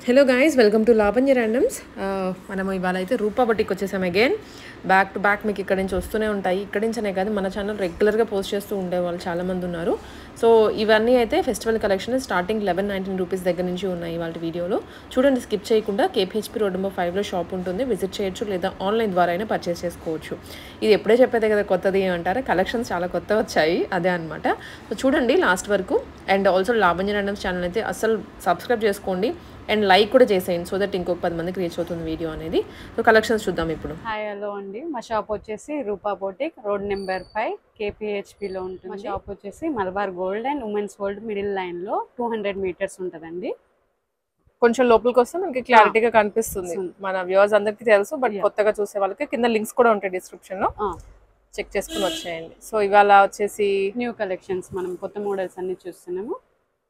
Hello guys, welcome to Lavanya randoms. మనము ఇవాళ అయితే రూపా బొటిక్ వచ్చేసాం. అగైన్ బ్యాక్ టు బ్యాక్ మీకు ఇక్కడ నుంచి వస్తూనే ఉంటాయి. ఇక్కడ నుంచనే కాదు, మన ఛానల్ రెగ్యులర్గా పోస్ట్ చేస్తూ ఉండే వాళ్ళు చాలామంది ఉన్నారు. సో ఇవన్నీ అయితే ఫెస్టివల్ కలెక్షన్ స్టార్టింగ్ 1119 రూపీస్ దగ్గర నుంచి ఉన్నాయి వాళ్ళ వీడియోలో. చూడండి, స్కిప్ చేయకుండా. కేపీహెచ్పీ రోడ్ నెంబర్ 5లో షాప్ ఉంటుంది, విజిట్ చేయొచ్చు, లేదా ఆన్లైన్ ద్వారా అయినా పర్చేస్ చేసుకోవచ్చు. ఇది ఎప్పుడే చెప్పేదే కదా కొత్తది అంటారా, కలెక్షన్స్ చాలా కొత్త వచ్చాయి, అదే అనమాట. సో చూడండి లాస్ట్ వరకు. And also Lavanya randoms channel అయితే అసలు సబ్స్క్రైబ్ చేసుకోండి అండ్ లైక్ కూడా చేసేయండి, సో దట్ ఇంకొక 10 మందికి రీచ్ అవుతుంది వీడియో అనేది. సో కలెక్షన్స్ చూద్దాం ఇప్పుడు. హాయ్ హలో అండి, మా షాప్ వచ్చేసి రూపా బొటిక్ రోడ్ నెంబర్ 5 కేపీహెచ్పీలో ఉంటుంది. మా షాప్ వచ్చేసి Malabar gold and women's gold middle లైన్లో 200 మీటర్స్ ఉంటుందండి. కొంచెం లోపలికి వస్తే మనకి క్లారిటీగా కనిపిస్తుంది. మన వ్యూవర్స్ అందరికీ తెలుసు, బట్ కొత్తగా చూసే వాళ్ళకి కింద లింక్స్ కూడా ఉంటాయి డిస్క్రిప్షన్ లో, చెక్ చేసుకుని వచ్చేయండి. సో ఇవాళ వచ్చేసి న్యూ కలెక్షన్స్, మనం కొత్త మోడల్స్ అన్ని చూస్తున్నాము.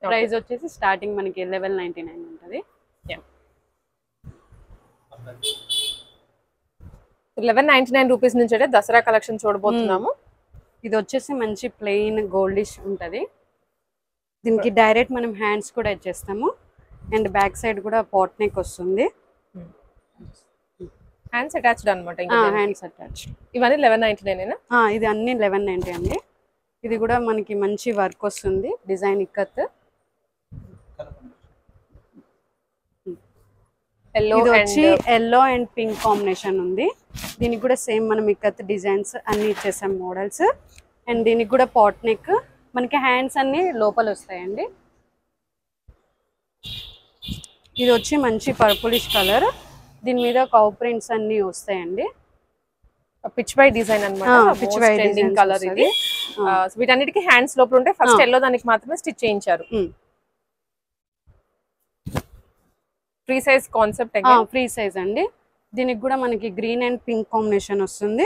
ప్రైస్ వచ్చేసి స్టార్టింగ్ మనకి 1199 ఉంటుంది. 1199 రూపీస్ నుంచి అయితే దసరా కలెక్షన్ చూడబోతున్నాము. ఇది వచ్చేసి మంచి ప్లెయిన్ గోల్డిష్ ఉంటుంది. దీనికి డైరెక్ట్ మనం హ్యాండ్స్ కూడా ఇచ్చేస్తాము అండ్ బ్యాక్ సైడ్ కూడా పాట్ నెక్ వస్తుంది. హ్యాండ్స్ అటాచ్డ్ అనమాట. Hands attached. ఇవన్నీ 1199. ఇది అన్ని 1190 అండి. ఇది కూడా మనకి మంచి వర్క్ వస్తుంది, డిజైన్ ఇక్కత్. ఇది వచ్చి ఎల్లో అండ్ పింక్ కాంబినేషన్ ఉంది. దీనికి కూడా సేమ్ మనం ఇక్కత్ డిజైన్స్ అన్ని ఇచ్చేసాం మోడల్స్. అండ్ దీనికి కూడా పాట్ నెక్, మనకి హ్యాండ్స్ అన్ని లోపల వస్తాయండి. ఇది వచ్చి మంచి పర్పులిష్ కలర్, దీని మీద కౌ ప్రింట్స్ అన్ని వస్తాయండి. పిచ్ వై డిజైన్ అన్నమాట. పిచ్ వై ట్రెండింగ్ కలర్ ఇది. వీటన్నిటికీ హ్యాండ్స్ లోపల ఉంటాయి. ఫస్ట్ ఎల్లో దానికి మాత్రమే స్టిచ్ చేయించారు. Free size concept, free size అండి. దీనికి కూడా మనకి గ్రీన్ అండ్ పింక్ కాంబినేషన్ వస్తుంది.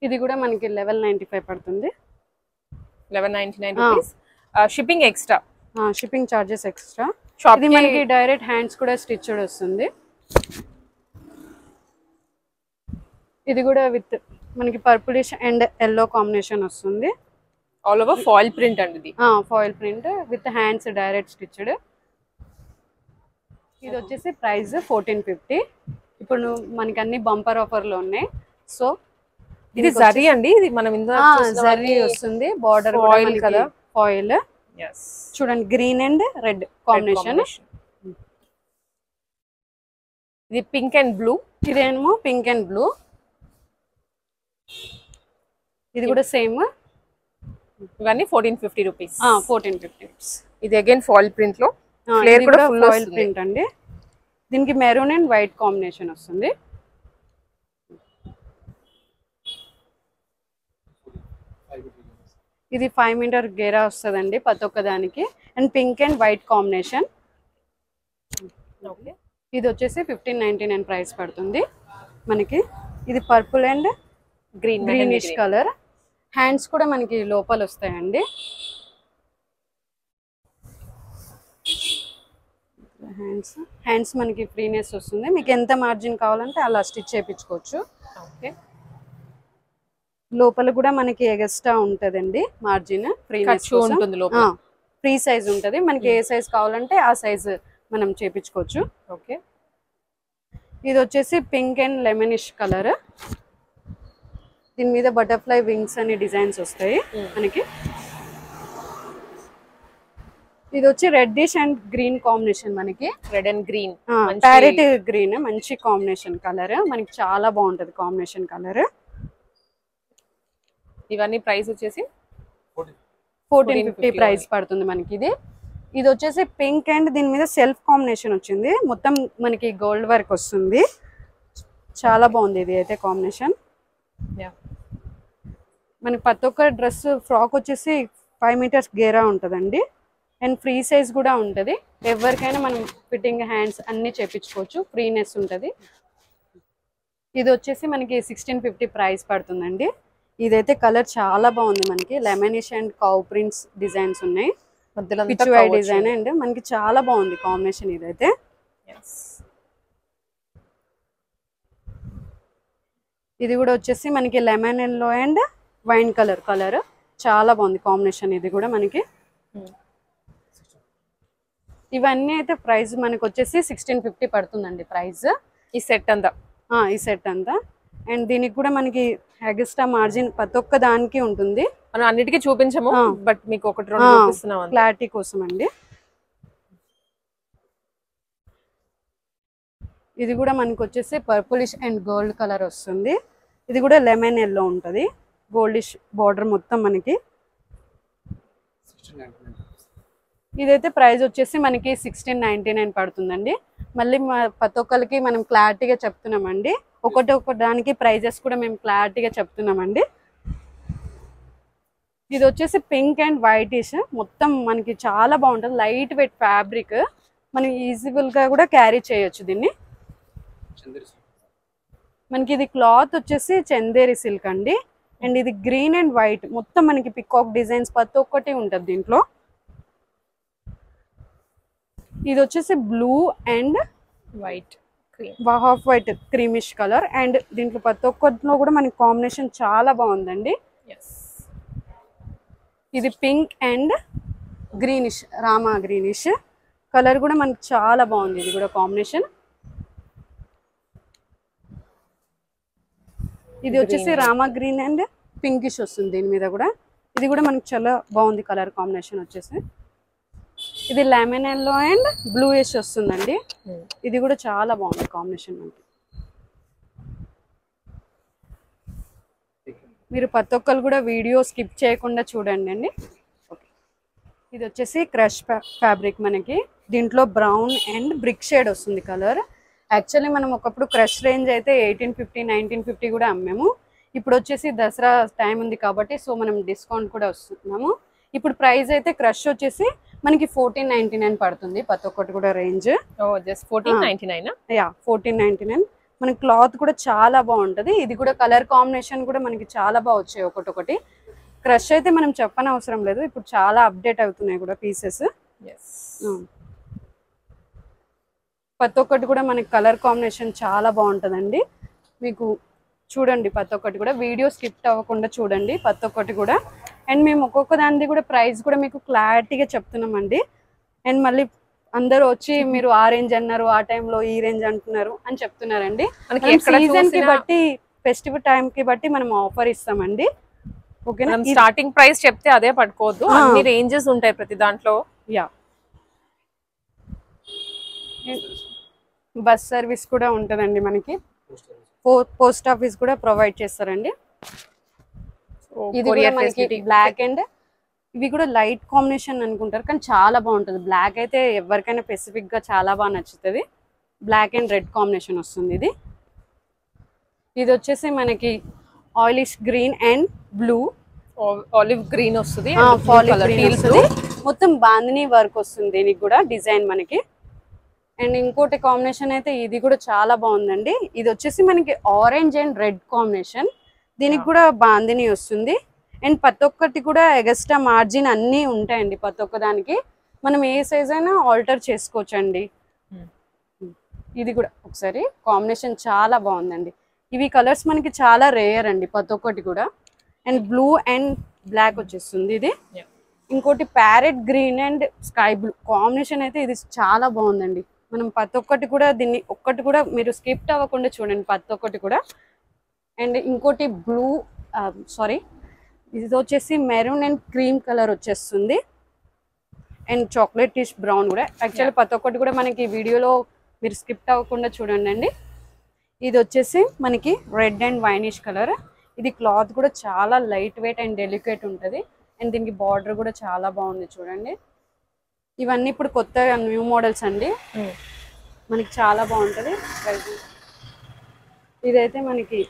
ఇది కూడా మనకి 1195 పడుతుంది. 1199 rupees. Shipping extra, shipping charges extra. ఇది మనకి డైరెక్ట్ హ్యాండ్స్ కూడా స్టిచ్డ్ వస్తుంది. ఇది కూడా విత్ మనకి పర్పులిష్ అండ్ ఎల్లో కాంబినేషన్ వస్తుంది. ఆల్ ఓవర్ ఫాయిల్ ప్రింట్ అండి ఇది. Foil print with hands direct stitched. ఇది వచ్చేసి ప్రైస్ 1450. ఇప్పుడు మనకి అన్ని బంపర్ ఆఫర్ లో ఉన్నాయి. సో ఇది జరీ అండి. ఇది మనం జరీ వస్తుంది. బార్డర్ ఫాయిల్ కదా, ఫాయిల్. చూడండి, గ్రీన్ అండ్ రెడ్ కాంబినేషన్. ఇది పింక్ అండ్ బ్లూ. ఇదేమో పింక్ అండ్ బ్లూ. ఇది కూడా సేమ్. ఇవన్నీ 1450 రూపీస్. 1450 రూపీస్. ఇది అగైన్ ఫాయిల్ ప్రింట్ లో, ఫ్లేర్ కూడా ఫాయిల్ ప్రింట్ అండి. దీనికి మెరూన్ అండ్ వైట్ కాంబినేషన్ వస్తుంది. ఇది 5 మీటర్ గేరా వస్తుందండి ప్రతి ఒక్క దానికి. And pink and white combination. ఇది వచ్చేసి 1599 ప్రైస్ పడుతుంది మనకి. ఇది purple and greenish colour. Hands కూడా మనకి లోపల వస్తాయండి. హ్యాండ్స్ మనకి ఫ్రీనెస్ వస్తుంది. మీకు ఎంత మార్జిన్ కావాలంటే అలా స్టిచ్ చేయించుకోవచ్చు. లోపల కూడా మనకి ఎక్స్ట్రా ఉంటదండి మార్జిన్. ఫ్రీనెస్ ఉంటుంది, ఫ్రీ సైజ్ ఉంటది. మనకి ఏ సైజ్ కావాలంటే ఆ సైజ్ మనం చేయించుకోవచ్చు. ఓకే. ఇది వచ్చేసి పింక్ అండ్ లెమనిష్ కలర్. దీని మీద బటర్ఫ్లై వింగ్స్ అనే డిజైన్స్ వస్తాయి మనకి. ఇది వచ్చి రెడ్డిష్ అండ్ గ్రీన్ కాంబినేషన్. మనకి red and green, parrot green మంచి కాంబినేషన్ కలర్. మనకి చాలా బాగుంటది కాంబినేషన్ కలర్. ఇవన్నీ ప్రైస్ వచ్చేసి 1450 ప్రైస్ పడుతుంది మనకి. ఇది వచ్చేసి పింక్ అండ్ దీని మీద సెల్ఫ్ కాంబినేషన్ వచ్చింది. మొత్తం మనకి గోల్డ్ వర్క్ వస్తుంది. చాలా బాగుంది ఇది అయితే కాంబినేషన్. మనకి ప్రతి ఒక్క డ్రెస్ ఫ్రాక్ వచ్చేసి 5 మీటర్స్ గేరా ఉంటుందండి. అండ్ ఫ్రీ సైజ్ కూడా ఉంటుంది. ఎవరికైనా మనం ఫిట్టింగ్ హ్యాండ్స్ అన్ని చేపించుకోవచ్చు, ఫ్రీనెస్ ఉంటుంది. ఇది వచ్చేసి మనకి 1650 ప్రైస్ పడుతుందండి. ఇదైతే కలర్ చాలా బాగుంది. మనకి lemonish and cow prints designs ఉన్నాయి. పిచ్ వై డిజైన్ అండ్ మనకి చాలా బాగుంది కాంబినేషన్ ఇదైతే. ఇది కూడా వచ్చేసి మనకి lemon yellow and wine colour చాలా బాగుంది కాంబినేషన్. ఇది కూడా మనకి ఇవన్నీ అయితే ప్రైస్ మనకు వచ్చేసి 1650 పడుతుందండి ప్రైస్ ఈ సెట్ అంతా. ఈ సెట్ అంతా. అండ్ దీనికి కూడా మనకి ఎక్స్ట్రా మార్జిన్ ప్రతి ఒక్క దానికి ఉంటుంది. మనం అన్నిటికీ చూపించము, బట్ మీకు ఒకటి రెండు చూపిస్తున్నాం క్లారిటీ కోసం అండి. ఇది కూడా మనకు వచ్చేసి పర్పులిష్ అండ్ గోల్డ్ కలర్ వస్తుంది. ఇది కూడా లెమన్ ఎల్లో ఉంటుంది, గోల్డిష్ బార్డర్ మొత్తం మనకి. ఇదైతే ప్రైస్ వచ్చేసి మనకి 1699 పడుతుందండి. మళ్ళీ ప్రతి ఒక్కరికి మనం క్లారిటీగా చెప్తున్నామండి, ఒకటి దానికి ప్రైజెస్ కూడా మేము క్లారిటీగా చెప్తున్నామండి. ఇది వచ్చేసి పింక్ అండ్ వైటిష్ మొత్తం మనకి చాలా బాగుంటుంది. లైట్ వెయిట్ ఫ్యాబ్రిక్, మనం ఈజీబుల్గా కూడా క్యారీ చేయొచ్చు దీన్ని. మనకి ఇది క్లాత్ వచ్చేసి చందేరి సిల్క్ అండి. అండ్ ఇది గ్రీన్ అండ్ వైట్ మొత్తం మనకి పికాక్ డిజైన్స్ ప్రతి ఒక్కటి ఉంటుంది దీంట్లో. ఇది వచ్చేసి blue and white, half white creamish colour. And దీంట్లో ప్రతి ఒక్కటిలో కూడా మనకి కాంబినేషన్ చాలా బాగుందండి. ఇది pink and greenish, Rama greenish colour కూడా మనకి చాలా బాగుంది. ఇది కూడా కాంబినేషన్. ఇది వచ్చేసి రామా గ్రీన్ అండ్ పింకిష్ వస్తుంది దీని మీద కూడా. ఇది కూడా మనకి చాలా బాగుంది కలర్ కాంబినేషన్ వచ్చేసి. ఇది లెమన్ ఎల్లో అండ్ బ్లూయిష్ వస్తుందండి. ఇది కూడా చాలా బాగుంది కాంబినేషన్ మనకి. మీరు ప్రతి ఒక్కరు కూడా వీడియో స్కిప్ చేయకుండా చూడండి అండి. ఇది వచ్చేసి క్రష్ ఫ్యాబ్రిక్ మనకి. దీంట్లో బ్రౌన్ అండ్ బ్రిక్ షేడ్ వస్తుంది కలర్. యాక్చువల్లీ మనం ఒకప్పుడు క్రష్ రేంజ్ అయితే 1850 1950 కూడా అమ్మాము. ఇప్పుడు వచ్చేసి దసరా టైం ఉంది కాబట్టి సో మనం డిస్కౌంట్ కూడా వస్తున్నాము. ఇప్పుడు ప్రైస్ అయితే క్రష్ వచ్చేసి మనకి 1499 పడుతుంది ప్రతి ఒక్కటి కూడా రేంజ్. జస్ట్ 1499. 1499. మనకి క్లాత్ కూడా చాలా బాగుంటుంది. ఇది కూడా కలర్ కాంబినేషన్ కూడా మనకి చాలా బాగా వచ్చాయి ఒకటి. క్రష్ అయితే మనం చెప్పనవసరం లేదు, ఇప్పుడు చాలా అప్డేట్ అవుతున్నాయి కూడా పీసెస్. ప్రతి ఒక్కటి కూడా మనకి కలర్ కాంబినేషన్ చాలా బాగుంటుందండి. మీకు చూడండి ప్రతి ఒక్కటి కూడా వీడియో స్కిప్ అవ్వకుండా చూడండి ప్రతి ఒక్కటి కూడా. అండ్ మేము ఒక్కొక్క దానిది కూడా ప్రైస్ కూడా మీకు క్లారిటీగా చెప్తున్నామండి. అండ్ మళ్ళీ అందరూ వచ్చి మీరు ఆ రేంజ్ అన్నారు, ఆ టైంలో ఈ రేంజ్ అంటున్నారు అని చెప్తున్నారండి. సీజన్ కి బట్టి, ఫెస్టివల్ టైం కి బట్టి మనం ఆఫర్ ఇస్తామండి. ఓకేనా? స్టార్టింగ్ ప్రైస్ చెప్తే అదే పట్టుకోవద్దు, అన్ని రేంజెస్ ఉంటాయి ప్రతి దాంట్లో. బస్ సర్వీస్ కూడా ఉంటుందండి మనకి. పోస్ట్ ఆఫీస్ కూడా ప్రొవైడ్ చేస్తారండి. ఇది కూడా మనకి బ్లాక్ అండ్ ఇవి కూడా లైట్ కాంబినేషన్ అనుకుంటారు కానీ చాలా బాగుంటుంది. బ్లాక్ అయితే ఎవరికైనా స్పెసిఫిక్ గా చాలా బాగా నచ్చుతుంది. బ్లాక్ అండ్ రెడ్ కాంబినేషన్ వస్తుంది ఇది. ఇది వచ్చేసి మనకి ఆయిలిష్ green and blue, olive green వస్తుంది, మొత్తం బాందిని వర్క్ వస్తుంది దీనికి కూడా డిజైన్ మనకి. అండ్ ఇంకోటి కాంబినేషన్ అయితే ఇది కూడా చాలా బాగుందండి. ఇది వచ్చేసి మనకి ఆరెంజ్ అండ్ రెడ్ కాంబినేషన్, దీనికి కూడా బాందిని వస్తుంది. అండ్ ప్రతి ఒక్కటి కూడా ఎక్స్ట్రా మార్జిన్ అన్నీ ఉంటాయండి. ప్రతి ఒక్క దానికి మనం ఏ సైజ్ అయినా ఆల్టర్ చేసుకోవచ్చు అండి. ఇది కూడా ఒకసారి కాంబినేషన్ చాలా బాగుందండి. ఇవి కలర్స్ మనకి చాలా రేర్ అండి ప్రతి ఒక్కటి కూడా. అండ్ బ్లూ అండ్ బ్లాక్ వచ్చేస్తుంది ఇది. ఇంకోటి parrot green and sky blue combination అయితే ఇది చాలా బాగుందండి. మనం ప్రతి ఒక్కటి కూడా దీన్ని ఒక్కటి కూడా మీరు స్కిప్ అవ్వకుండా చూడండి ప్రతి ఒక్కటి కూడా. అండ్ ఇంకోటి బ్లూ ఇది వచ్చేసి మెరూన్ అండ్ క్రీమ్ కలర్ వచ్చేస్తుంది. అండ్ చాక్లెటిష్ బ్రౌన్ కూడా. యాక్చువల్లీ ప్రతి ఒక్కటి కూడా మనకి వీడియోలో మీరు స్కిప్ అవ్వకుండా చూడండి అండి. ఇది వచ్చేసి మనకి రెడ్ అండ్ వైనిష్ కలర్. ఇది క్లాత్ కూడా చాలా లైట్ వెయిట్ అండ్ డెలికేట్ ఉంటుంది. అండ్ దీనికి బార్డర్ కూడా చాలా బాగుంది చూడండి. ఇవన్నీ ఇప్పుడు కొత్త న్యూ మోడల్స్ అండి, మనకి చాలా బాగుంటుంది. ఇదైతే మనకి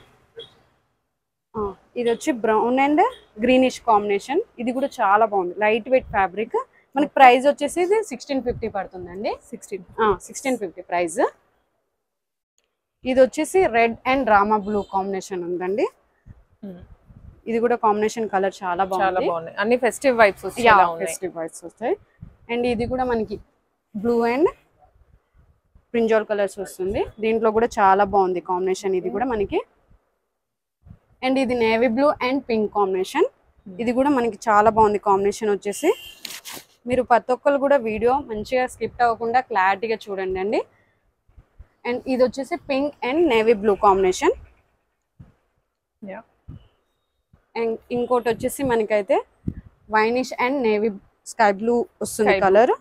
ఇది వచ్చి బ్రౌన్ అండ్ గ్రీనిష్ కాంబినేషన్. ఇది కూడా చాలా బాగుంది, లైట్ వెయిట్ ఫ్యాబ్రిక్. మనకి ప్రైస్ వచ్చేసి ఇది 1650 పడుతుందండి. 1650 ప్రైస్. ఇది వచ్చేసి red and Rama blue combination ఉందండి. ఇది కూడా కాంబినేషన్ కలర్ చాలా బాగుంది. అన్ని ఫెస్టివ్ వైబ్స్ వస్తాయి. అండ్ ఇది కూడా మనకి బ్లూ అండ్ బ్రింజాల్ కలర్స్ వస్తుంది. దీంట్లో కూడా చాలా బాగుంది కాంబినేషన్ ఇది కూడా మనకి. అండ్ ఇది navy blue and pink combination. ఇది కూడా మనకి చాలా బాగుంది కాంబినేషన్ వచ్చేసి. మీరు ప్రతి ఒక్కరు కూడా వీడియో మంచిగా స్కిప్ అవ్వకుండా క్లారిటీగా చూడండి అండి. అండ్ ఇది వచ్చేసి pink and navy blue combination. And ఇంకోటి వచ్చేసి మనకైతే winish and navy sky blue వస్తుంది, కలర్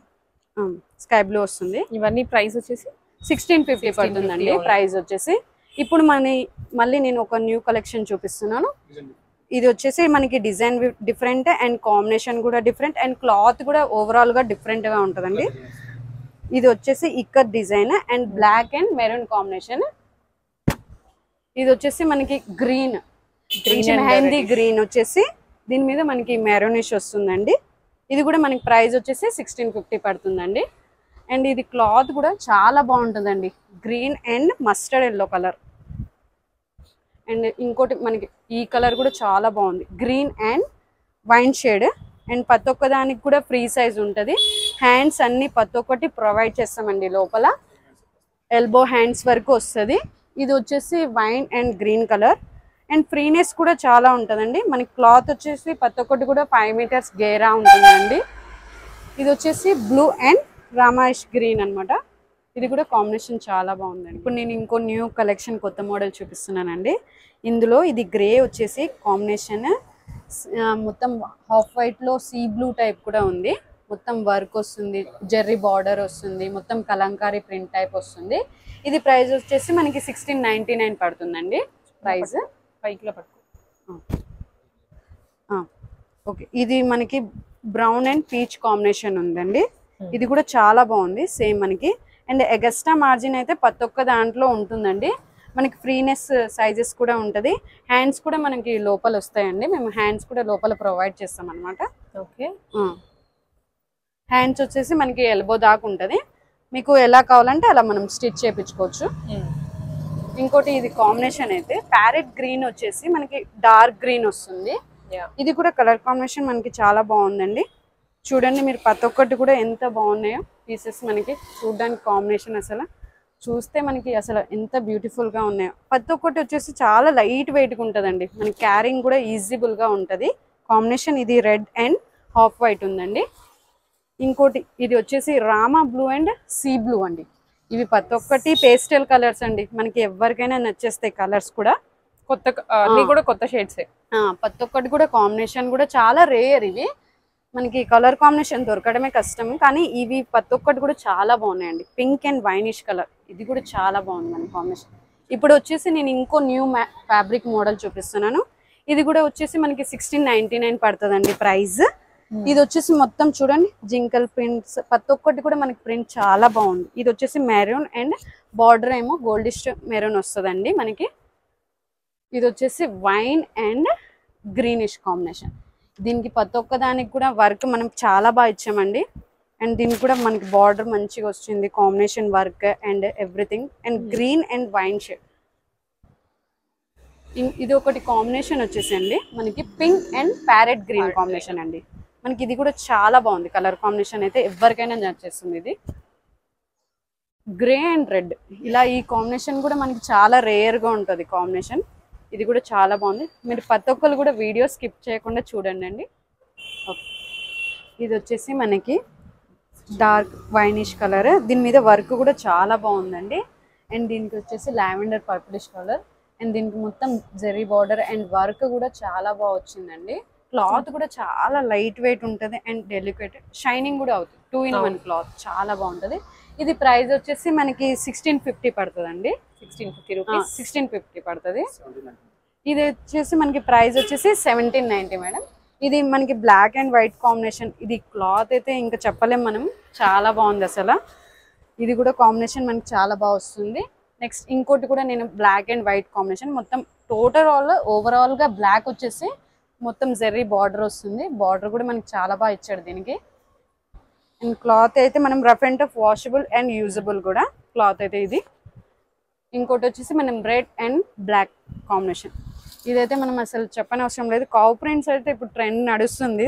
స్కై బ్లూ వస్తుంది. ఇవన్నీ ప్రైస్ వచ్చేసి 1650 పడుతుందండి ప్రైస్ వచ్చేసి. ఇప్పుడు మళ్ళీ నేను ఒక న్యూ కలెక్షన్ చూపిస్తున్నాను. ఇది వచ్చేసి మనకి డిజైన్ డిఫరెంట్ అండ్ కాంబినేషన్ కూడా డిఫరెంట్ అండ్ క్లాత్ కూడా ఓవరాల్ గా డిఫరెంట్ గా ఉంటుందండి. ఇది వచ్చేసి ikat design and black and maroon combination. ఇది వచ్చేసి మనకి గ్రీన్ మెహందీ గ్రీన్ వచ్చేసి దీని మీద మనకి మెరూనిష్ వస్తుందండి. ఇది కూడా మనకి ప్రైస్ వచ్చేసి 1650 పడుతుందండి. అండ్ ఇది క్లాత్ కూడా చాలా బాగుంటుందండి, green and mustard yellow colour. And ఇంకోటి మనకి ఈ కలర్ కూడా చాలా బాగుంది, green and wine shade. And ప్రతి ఒక్క దానికి కూడా ఫ్రీ సైజ్ ఉంటుంది. హ్యాండ్స్ అన్ని ప్రతి ఒక్కటి ప్రొవైడ్ చేస్తామండి, లోపల ఎల్బో హ్యాండ్స్ వరకు వస్తుంది. ఇది వచ్చేసి wine and green colour and freeness కూడా చాలా ఉంటుందండి. మనకి క్లాత్ వచ్చేసి ప్రతి ఒక్కటి కూడా 5 మీటర్స్ గేరా ఉంటుందండి. ఇది వచ్చేసి బ్లూ అండ్ రామాయిష్ గ్రీన్ అన్నమాట. ఇది కూడా కాంబినేషన్ చాలా బాగుందండి. ఇప్పుడు నేను ఇంకో న్యూ కలెక్షన్ కొత్త మోడల్ చూపిస్తున్నానండి. ఇందులో ఇది గ్రే వచ్చేసి కాంబినేషన్, మొత్తం హాఫ్ వైట్ లో సీ బ్లూ టైప్ కూడా ఉంది. మొత్తం వర్క్ వస్తుంది, జెర్రీ బార్డర్ వస్తుంది, మొత్తం కలంకారీ ప్రింట్ టైప్ వస్తుంది. ఇది ప్రైస్ వచ్చేసి మనకి 1699 పడుతుందండి ప్రైస్. పైకిలో పట్టుకో. ఓకే, ఇది మనకి బ్రౌన్ అండ్ పీచ్ కాంబినేషన్ ఉందండి. ఇది కూడా చాలా బాగుంది సేమ్ మనకి. అండ్ ఎగస్ట్రా మార్జిన్ అయితే ప్రతి ఒక్క దాంట్లో ఉంటుందండి. మనకి ఫ్రీనెస్ సైజెస్ కూడా ఉంటుంది. హ్యాండ్స్ కూడా మనకి లోపల వస్తాయండి, మేము హ్యాండ్స్ కూడా లోపల ప్రొవైడ్ చేస్తాం అనమాట. ఓకే, హ్యాండ్స్ వచ్చేసి మనకి ఎల్బో దాకా ఉంటుంది. మీకు ఎలా కావాలంటే అలా మనం స్టిచ్ చేయించుకోవచ్చు. ఇంకోటి ఇది కాంబినేషన్ అయితే ప్యారెట్ గ్రీన్ వచ్చేసి మనకి డార్క్ గ్రీన్ వస్తుంది. ఇది కూడా కలర్ కాంబినేషన్ మనకి చాలా బాగుందండి. చూడండి మీరు ప్రతి ఒక్కటి కూడా ఎంత బాగున్నాయో పీసెస్, మనకి చూడడానికి కాంబినేషన్ అసలు చూస్తే మనకి అసలు ఎంత బ్యూటిఫుల్ గా ఉన్నాయో. ప్రతి ఒక్కటి వచ్చేసి చాలా లైట్ వెయిట్ గా ఉంటుందండి, మనకి క్యారింగ్ కూడా ఈజీబుల్ గా ఉంటుంది. కాంబినేషన్ ఇది రెడ్ అండ్ హాఫ్ వైట్ ఉందండి. ఇంకోటి ఇది వచ్చేసి Rama blue and sea blue అండి. ఇవి ప్రతి ఒక్కటి పేస్టల్ కలర్స్ అండి, మనకి ఎవరికైనా నచ్చేస్తాయి కలర్స్ కూడా. అన్ని కూడా కొత్త షేడ్స్. ప్రతి ఒక్కటి కూడా కాంబినేషన్ కూడా చాలా రేర్. ఇవి మనకి కలర్ కాంబినేషన్ దొరకడమే కష్టం, కానీ ఇవి ప్రతి ఒక్కటి కూడా చాలా బాగున్నాయండి. పింక్ అండ్ వైనిష్ కలర్, ఇది కూడా చాలా బాగుంది మన కాంబినేషన్. ఇప్పుడు వచ్చేసి నేను ఇంకో న్యూ ఫ్యాబ్రిక్ మోడల్ చూపిస్తున్నాను. ఇది కూడా వచ్చేసి మనకి 1699 పడుతుందండి ప్రైస్. ఇది వచ్చేసి మొత్తం చూడండి జింకల్ ప్రింట్స్, ప్రతి ఒక్కటి కూడా మనకి ప్రింట్ చాలా బాగుంది. ఇది వచ్చేసి మెరూన్ అండ్ బార్డర్ ఏమో గోల్డిష్ మెరూన్ వస్తుందండి మనకి. ఇది వచ్చేసి వైన్ అండ్ గ్రీనిష్ కాంబినేషన్. దీనికి ప్రతి ఒక్క దానికి కూడా వర్క్ మనం చాలా బాగా ఇచ్చామండి. అండ్ దీనికి కూడా మనకి బార్డర్ మంచిగా వచ్చింది, combination work and everything. And green and wine shade. ఇది ఒకటి కాంబినేషన్ వచ్చేసండి మనకి pink and parrot green combination అండి. మనకి ఇది కూడా చాలా బాగుంది కలర్ కాంబినేషన్ అయితే ఎవరికైనా నచ్చేస్తుంది. ఇది గ్రే అండ్ రెడ్, ఇలా ఈ కాంబినేషన్ కూడా మనకి చాలా రేర్ గా ఉంటుంది కాంబినేషన్. ఇది కూడా చాలా బాగుంది. మీరు ప్రతి ఒక్కరు కూడా వీడియో స్కిప్ చేయకుండా చూడండి అండి. ఓకే, ఇది వచ్చేసి మనకి డార్క్ వైనిష్ కలర్, దీని మీద వర్క్ కూడా చాలా బాగుందండి. అండ్ దీనికి వచ్చేసి లావెండర్ పర్పులిష్ కలర్. అండ్ దీనికి మొత్తం జెరీ బార్డర్ అండ్ వర్క్ కూడా చాలా బాగా వచ్చిందండి. క్లాత్ కూడా చాలా లైట్ వెయిట్ ఉంటుంది అండ్ డెలికేట్, షైనింగ్ కూడా అవుతుంది. 2 in 1 క్లాత్, చాలా బాగుంటుంది. ఇది ప్రైస్ వచ్చేసి మనకి 1650 పడుతుందండి. 1650 రూపీస్, 1650 పడుతుంది. ఇది వచ్చేసి మనకి ప్రైస్ వచ్చేసి 1790 మేడం. ఇది మనకి బ్లాక్ అండ్ వైట్ కాంబినేషన్. ఇది క్లాత్ అయితే ఇంకా చెప్పలేం మనం, చాలా బాగుంది అసలు. ఇది కూడా కాంబినేషన్ మనకి చాలా బాగా వస్తుంది. నెక్స్ట్ ఇంకోటి కూడా నేను బ్లాక్ అండ్ వైట్ కాంబినేషన్, మొత్తం టోటల్ ఓవరాల్ గా బ్లాక్ వచ్చేసి మొత్తం జెర్రీ బార్డర్ వస్తుంది. బార్డర్ కూడా మనకి చాలా బాగా ఇచ్చాడు దీనికి. అండ్ క్లాత్ అయితే మనం rough and tough, washable and usable కూడా క్లాత్ అయితే ఇది. ఇంకోటి వచ్చేసి మనం రెడ్ అండ్ బ్లాక్ కాంబినేషన్. ఇదైతే మనం అసలు చెప్పనవసరం లేదు, కౌ ప్రింట్స్ అయితే ఇప్పుడు ట్రెండ్ నడుస్తుంది.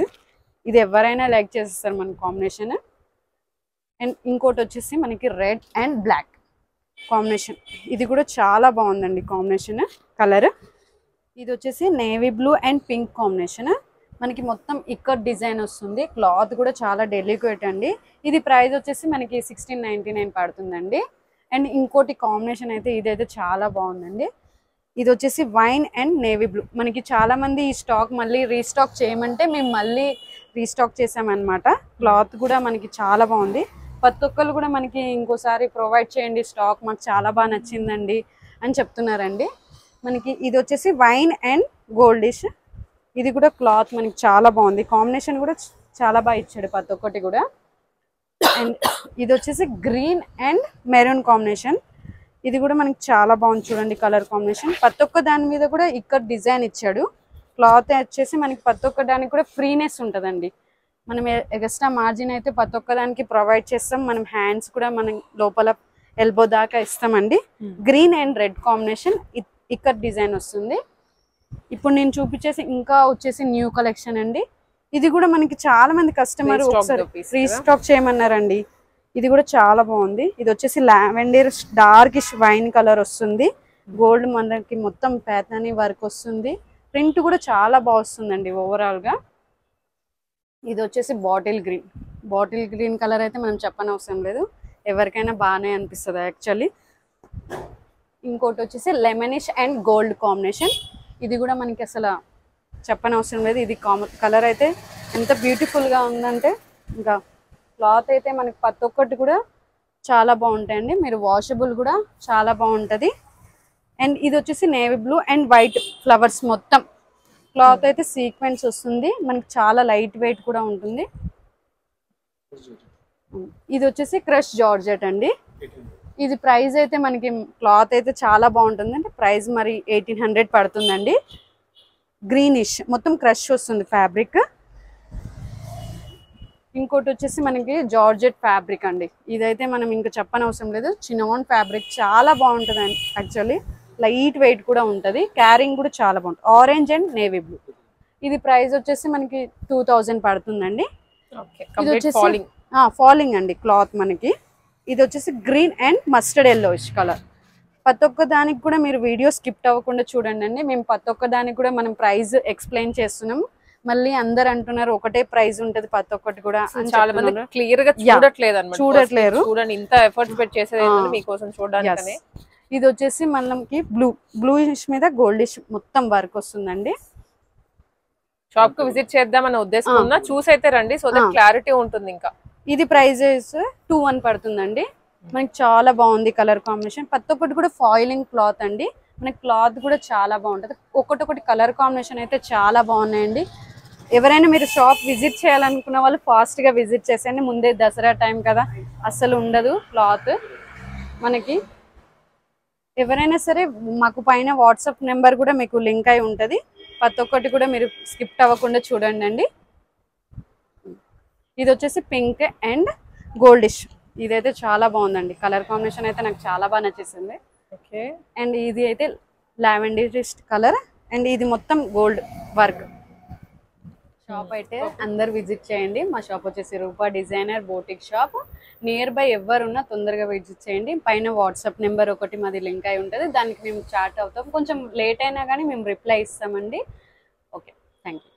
ఇది ఎవరైనా లైక్ చేసేస్తారు మన కాంబినేషన్. అండ్ ఇంకోటి వచ్చేసి మనకి రెడ్ అండ్ బ్లాక్ కాంబినేషన్. ఇది కూడా చాలా బాగుందండి కాంబినేషన్ కలర్. ఇది వచ్చేసి navy blue and pink combination. మనకి మొత్తం ఇక్కత్ డిజైన్ వస్తుంది. క్లాత్ కూడా చాలా డెలికేట్ అండి. ఇది ప్రైస్ వచ్చేసి మనకి 1699 పడుతుందండి. అండ్ ఇంకోటి కాంబినేషన్ అయితే ఇదైతే చాలా బాగుందండి. ఇది వచ్చేసి వైన్ అండ్ నేవీ బ్లూ. మనకి చాలా మంది ఈ స్టాక్ మళ్ళీ రీస్టాక్ చేయమంటే మేము మళ్ళీ రీస్టాక్ చేసామన్నమాట. క్లాత్ కూడా మనకి చాలా బాగుంది. ప్రతి ఒక్కరు కూడా మనకి ఇంకోసారి ప్రొవైడ్ చేయండి స్టాక్, మాకు చాలా బాగా నచ్చిందండి అని చెప్తున్నారండి. మనకి ఇది వచ్చేసి వైన్ అండ్ గోల్డిష్. ఇది కూడా క్లాత్ మనకి చాలా బాగుంది. కాంబినేషన్ కూడా చాలా బాగా ఇచ్చాడు ప్రతి ఒక్కటి కూడా. అండ్ ఇది వచ్చేసి గ్రీన్ అండ్ మెరూన్ కాంబినేషన్. ఇది కూడా మనకి చాలా బాగుంది చూడండి కలర్ కాంబినేషన్. ప్రతి ఒక్క దాని మీద కూడా ఇక్కడ డిజైన్ ఇచ్చాడు. క్లాత్ వచ్చేసి మనకి ప్రతి ఒక్క దానికి కూడా ఫ్రీనెస్ ఉంటుందండి. మనం ఎక్స్ట్రా మార్జిన్ అయితే ప్రతి ఒక్క దానికి ప్రొవైడ్ చేస్తాం. మనం హ్యాండ్స్ కూడా మనం లోపల ఎల్బో దాకా ఇస్తామండి. గ్రీన్ అండ్ రెడ్ కాంబినేషన్ ఇక్కడ డిజైన్ వస్తుంది. ఇప్పుడు నేను చూపించేసి ఇంకా వచ్చేసి న్యూ కలెక్షన్ అండి. ఇది కూడా మనకి చాలా మంది కస్టమర్ ఒకసారి రీస్టాక్ చేయమన్నారండి. ఇది కూడా చాలా బాగుంది. ఇది వచ్చేసి లావెండర్ డార్కిష్ వైన్ కలర్ వస్తుంది. గోల్డ్ మనకి మొత్తం ప్యాటర్న్ వర్క్ వస్తుంది. ప్రింట్ కూడా చాలా బాగా వస్తుందండి ఓవరాల్ గా. ఇది వచ్చేసి బాటిల్ గ్రీన్ కలర్ అయితే మనం చెప్పనవసరం లేదు, ఎవరికైనా బాగానే అనిపిస్తుంది యాక్చువల్లీ. ఇంకోటి వచ్చేసి లెమనిష్ అండ్ గోల్డ్ కాంబినేషన్. ఇది కూడా మనకి అసలు చెప్పనవసరం లేదు. ఇది కలర్ అయితే ఎంత బ్యూటిఫుల్ గా ఉందంటే, ఇంకా క్లాత్ అయితే మనకి ప్రతి ఒక్కటి కూడా చాలా బాగుంటాయండి. మీరు వాషబుల్ కూడా చాలా బాగుంటుంది. అండ్ ఇది వచ్చేసి navy blue and white flowers మొత్తం. క్లాత్ అయితే సీక్వెన్స్ వస్తుంది. మనకి చాలా లైట్ వెయిట్ కూడా ఉంటుంది. ఇది వచ్చేసి క్రష్ జార్జెట్ అండి. ఇది ప్రైస్ అయితే మనకి క్లాత్ అయితే చాలా బాగుంటుంది. అంటే ప్రైస్ మరి 1800 పడుతుందండి. గ్రీనిష్ మొత్తం క్రష్ వస్తుంది ఫ్యాబ్రిక్. ఇంకోటి వచ్చేసి మనకి జార్జెట్ ఫ్యాబ్రిక్ అండి. ఇదైతే మనం ఇంకా చెప్పనవసరం లేదు. చిన్నోన్ ఫ్యాబ్రిక్ చాలా బాగుంటుంది అండి. యాక్చువల్లీ లైట్ వెయిట్ కూడా ఉంటుంది. క్యారింగ్ కూడా చాలా బాగుంటుంది. Orange and navy blue. ఇది ప్రైస్ వచ్చేసి మనకి 2000 పడుతుందండి. ఇది వచ్చేసి ఫాలింగ్ అండి క్లాత్ మనకి. ఇది వచ్చేసి green and mustard yellowish colour. ప్రతి ఒక్క దానికి కూడా మీరు వీడియో స్కిప్ అవ్వకుండా చూడండి అండి. మేము ప్రతి ఒక్క దానికి కూడా మనం ప్రైస్ ఎక్స్ప్లెయిన్ చేస్తున్నాం. మళ్ళీ అందరు అంటున్నారు ఒకటే ప్రైస్ ఉంటది ప్రతి ఒక్కటి కూడా. చాలా మంది క్లియర్ గా చూడట్లేరు. చూడండి ఇంత ఎఫర్ట్స్ పెట్టి చేసేది మీకోసం చూడడానికి. ఇది వచ్చేసి మనకి బ్లూయిష్ మీద గోల్డిష్ మొత్తం వర్క్ వస్తుందండి. షాప్ కు విజిట్ చేద్దామన్న ఉద్దేశం ఉన్నా చూసైతే రండి, సో దట్ క్లారిటీ ఉంటుంది. ఇంకా ఇది ప్రైజెస్ 21 పడుతుందండి. మనకి చాలా బాగుంది కలర్ కాంబినేషన్. ప్రతి ఒక్కటి కూడా ఫాయిలింగ్ క్లాత్ అండి. మనకి క్లాత్ కూడా చాలా బాగుంటుంది. ఒకటి కలర్ కాంబినేషన్ అయితే చాలా బాగున్నాయండి. ఎవరైనా మీరు షాప్ విజిట్ చేయాలనుకున్న వాళ్ళు ఫాస్ట్ గా విజిట్ చేసేయండి. ముందే దసరా టైం కదా, అస్సలు ఉండదు క్లాత్ మనకి. ఎవరైనా సరే మాకు పైన వాట్సాప్ నెంబర్ కూడా మీకు లింక్ అయి ఉంటుంది. ప్రతి ఒక్కటి కూడా మీరు స్కిప్ అవ్వకుండా చూడండి అండి. ఇది వచ్చేసి పింక్ అండ్ గోల్డిష్. ఇదైతే చాలా బాగుందండి. కలర్ కాంబినేషన్ అయితే నాకు చాలా బాగా నచ్చేసింది. ఓకే. అండ్ ఇది అయితే లావెండరిష్ కలర్ అండ్ ఇది మొత్తం గోల్డ్ వర్క్. షాప్ అయితే అందరు విజిట్ చేయండి. మా షాప్ వచ్చేసి Rupa designer boutique shop. Nearby ఎవరున్నా తొందరగా విజిట్ చేయండి. పైన వాట్సాప్ నెంబర్ ఒకటి మాది లింక్ అయి ఉంటుంది. దానికి మేము చాట్ అవుతాం. కొంచెం లేట్ అయినా కానీ మేము రిప్లై ఇస్తామండి. Okay, thank you.